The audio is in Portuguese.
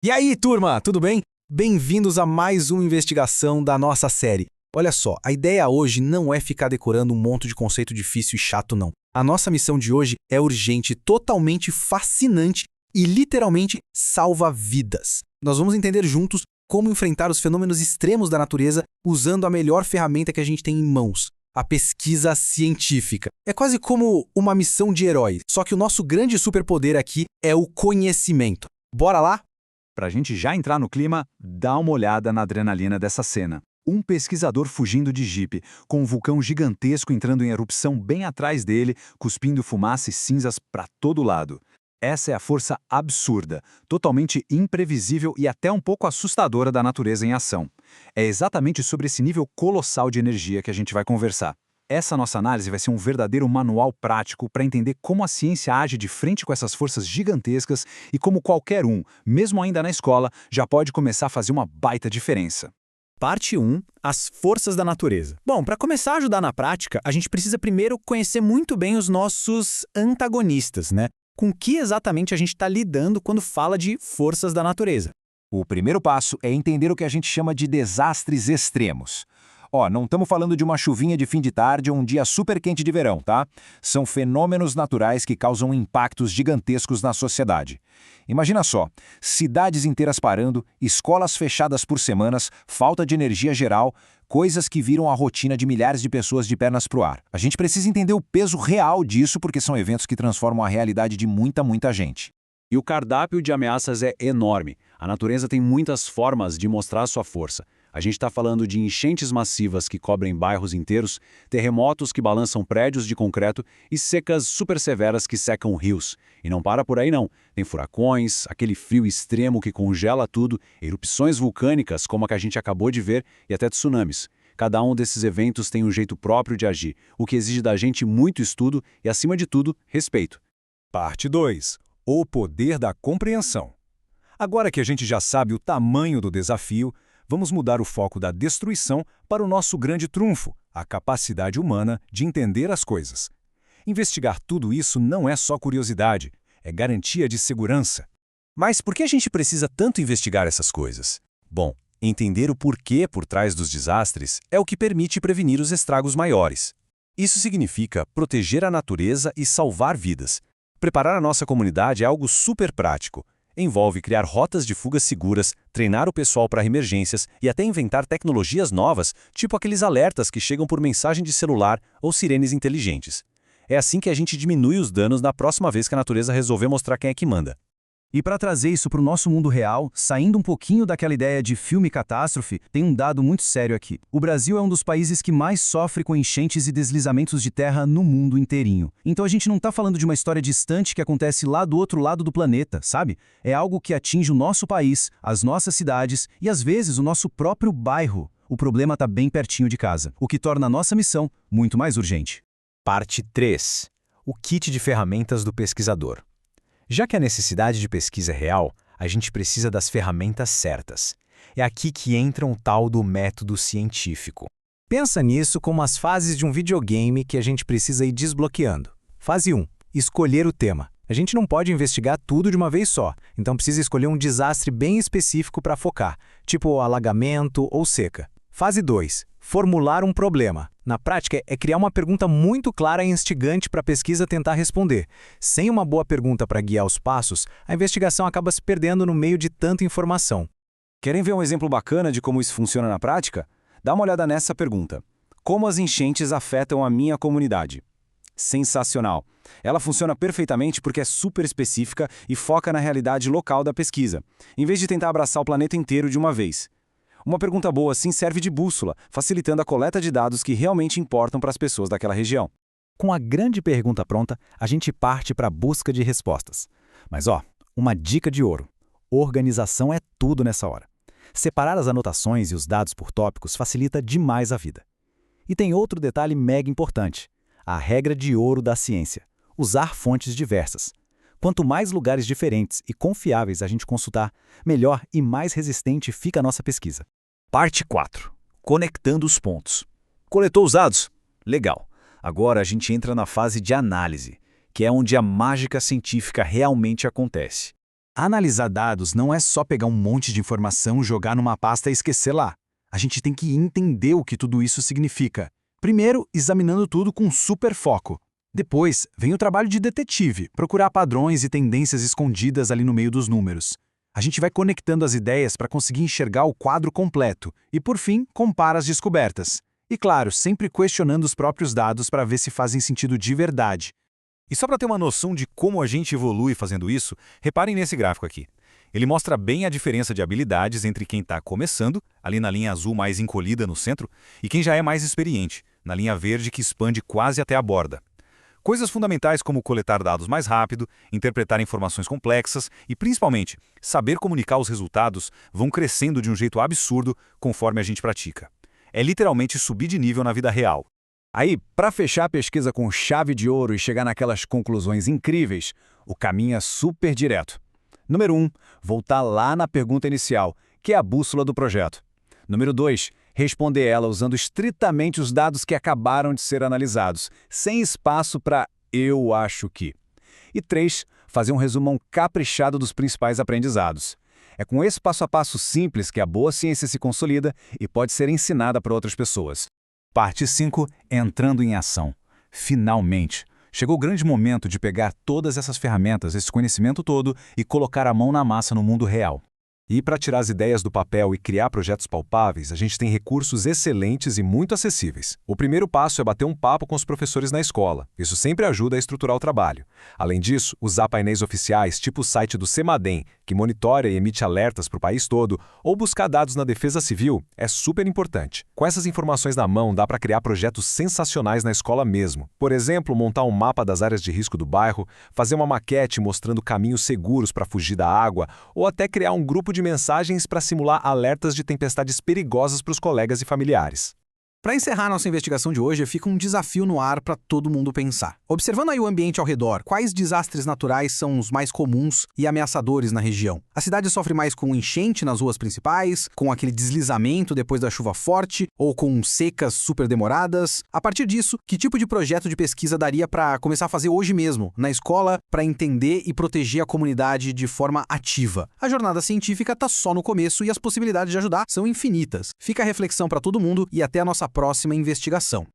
E aí, turma, tudo bem? Bem-vindos a mais uma investigação da nossa série. Olha só, a ideia hoje não é ficar decorando um monte de conceito difícil e chato, não. A nossa missão de hoje é urgente, totalmente fascinante e literalmente salva vidas. Nós vamos entender juntos como enfrentar os fenômenos extremos da natureza usando a melhor ferramenta que a gente tem em mãos, a pesquisa científica. É quase como uma missão de herói, só que o nosso grande superpoder aqui é o conhecimento. Bora lá? Para a gente já entrar no clima, dá uma olhada na adrenalina dessa cena. Um pesquisador fugindo de jipe, com um vulcão gigantesco entrando em erupção bem atrás dele, cuspindo fumaça e cinzas para todo lado. Essa é a força absurda, totalmente imprevisível e até um pouco assustadora da natureza em ação. É exatamente sobre esse nível colossal de energia que a gente vai conversar. Essa nossa análise vai ser um verdadeiro manual prático para entender como a ciência age de frente com essas forças gigantescas e como qualquer um, mesmo ainda na escola, já pode começar a fazer uma baita diferença. Parte 1. As forças da natureza. Bom, para começar a ajudar na prática, a gente precisa primeiro conhecer muito bem os nossos antagonistas, né? Com que exatamente a gente está lidando quando fala de forças da natureza. O primeiro passo é entender o que a gente chama de desastres extremos. Não estamos falando de uma chuvinha de fim de tarde ou um dia super quente de verão, tá? São fenômenos naturais que causam impactos gigantescos na sociedade. Imagina só, cidades inteiras parando, escolas fechadas por semanas, falta de energia geral, coisas que viram a rotina de milhares de pessoas de pernas pro ar. A gente precisa entender o peso real disso porque são eventos que transformam a realidade de muita gente. E o cardápio de ameaças é enorme. A natureza tem muitas formas de mostrar sua força. A gente está falando de enchentes massivas que cobrem bairros inteiros, terremotos que balançam prédios de concreto e secas super severas que secam rios. E não para por aí não. Tem furacões, aquele frio extremo que congela tudo, erupções vulcânicas como a que a gente acabou de ver e até tsunamis. Cada um desses eventos tem um jeito próprio de agir, o que exige da gente muito estudo e, acima de tudo, respeito. Parte 2. O poder da compreensão. Agora que a gente já sabe o tamanho do desafio, vamos mudar o foco da destruição para o nosso grande trunfo, a capacidade humana de entender as coisas. Investigar tudo isso não é só curiosidade, é garantia de segurança. Mas por que a gente precisa tanto investigar essas coisas? Bom, entender o porquê por trás dos desastres é o que permite prevenir os estragos maiores. Isso significa proteger a natureza e salvar vidas. Preparar a nossa comunidade é algo super prático. Envolve criar rotas de fuga seguras, treinar o pessoal para emergências e até inventar tecnologias novas, tipo aqueles alertas que chegam por mensagem de celular ou sirenes inteligentes. É assim que a gente diminui os danos na próxima vez que a natureza resolver mostrar quem é que manda. E para trazer isso para o nosso mundo real, saindo um pouquinho daquela ideia de filme catástrofe, tem um dado muito sério aqui. O Brasil é um dos países que mais sofre com enchentes e deslizamentos de terra no mundo inteirinho. Então a gente não está falando de uma história distante que acontece lá do outro lado do planeta, sabe? É algo que atinge o nosso país, as nossas cidades e às vezes o nosso próprio bairro. O problema está bem pertinho de casa, o que torna a nossa missão muito mais urgente. Parte 3. O kit de ferramentas do pesquisador. Já que a necessidade de pesquisa é real, a gente precisa das ferramentas certas. É aqui que entra um tal do método científico. Pensa nisso como as fases de um videogame que a gente precisa ir desbloqueando. Fase 1. Escolher o tema. A gente não pode investigar tudo de uma vez só, então precisa escolher um desastre bem específico para focar, tipo alagamento ou seca. Fase 2. Formular um problema. Na prática, é criar uma pergunta muito clara e instigante para a pesquisa tentar responder. Sem uma boa pergunta para guiar os passos, a investigação acaba se perdendo no meio de tanta informação. Querem ver um exemplo bacana de como isso funciona na prática? Dá uma olhada nessa pergunta. Como as enchentes afetam a minha comunidade? Sensacional! Ela funciona perfeitamente porque é super específica e foca na realidade local da pesquisa, em vez de tentar abraçar o planeta inteiro de uma vez. Uma pergunta boa assim serve de bússola, facilitando a coleta de dados que realmente importam para as pessoas daquela região. Com a grande pergunta pronta, a gente parte para a busca de respostas. Mas uma dica de ouro. Organização é tudo nessa hora. Separar as anotações e os dados por tópicos facilita demais a vida. E tem outro detalhe mega importante. A regra de ouro da ciência. Usar fontes diversas. Quanto mais lugares diferentes e confiáveis a gente consultar, melhor e mais resistente fica a nossa pesquisa. Parte 4. Conectando os pontos. Coletou os dados? Legal. Agora a gente entra na fase de análise, que é onde a mágica científica realmente acontece. Analisar dados não é só pegar um monte de informação, jogar numa pasta e esquecer lá. A gente tem que entender o que tudo isso significa. Primeiro, examinando tudo com super foco. Depois, vem o trabalho de detetive, procurar padrões e tendências escondidas ali no meio dos números. A gente vai conectando as ideias para conseguir enxergar o quadro completo e, por fim, compara as descobertas. E claro, sempre questionando os próprios dados para ver se fazem sentido de verdade. E só para ter uma noção de como a gente evolui fazendo isso, reparem nesse gráfico aqui. Ele mostra bem a diferença de habilidades entre quem está começando, ali na linha azul mais encolhida no centro, e quem já é mais experiente, na linha verde que expande quase até a borda. Coisas fundamentais como coletar dados mais rápido, interpretar informações complexas e, principalmente, saber comunicar os resultados vão crescendo de um jeito absurdo conforme a gente pratica. É literalmente subir de nível na vida real. Aí, para fechar a pesquisa com chave de ouro e chegar naquelas conclusões incríveis, o caminho é super direto. Número 1, voltar lá na pergunta inicial, que é a bússola do projeto. Número 2, responder ela usando estritamente os dados que acabaram de ser analisados, sem espaço para "eu acho que". E 3, fazer um resumão caprichado dos principais aprendizados. É com esse passo a passo simples que a boa ciência se consolida e pode ser ensinada para outras pessoas. Parte 5. Entrando em ação. Finalmente! Chegou o grande momento de pegar todas essas ferramentas, esse conhecimento todo, e colocar a mão na massa no mundo real. E para tirar as ideias do papel e criar projetos palpáveis, a gente tem recursos excelentes e muito acessíveis. O primeiro passo é bater um papo com os professores na escola. Isso sempre ajuda a estruturar o trabalho. Além disso, usar painéis oficiais, tipo o site do CEMADEM, que monitora e emite alertas para o país todo, ou buscar dados na Defesa Civil, é super importante. Com essas informações na mão, dá para criar projetos sensacionais na escola mesmo. Por exemplo, montar um mapa das áreas de risco do bairro, fazer uma maquete mostrando caminhos seguros para fugir da água, ou até criar um grupo de mensagens para simular alertas de tempestades perigosas para os colegas e familiares. Para encerrar nossa investigação de hoje, fica um desafio no ar para todo mundo pensar. Observando aí o ambiente ao redor, quais desastres naturais são os mais comuns e ameaçadores na região? A cidade sofre mais com enchente nas ruas principais, com aquele deslizamento depois da chuva forte, ou com secas super demoradas? A partir disso, que tipo de projeto de pesquisa daria para começar a fazer hoje mesmo, na escola, para entender e proteger a comunidade de forma ativa? A jornada científica está só no começo e as possibilidades de ajudar são infinitas. Fica a reflexão para todo mundo e até a nossa próxima investigação.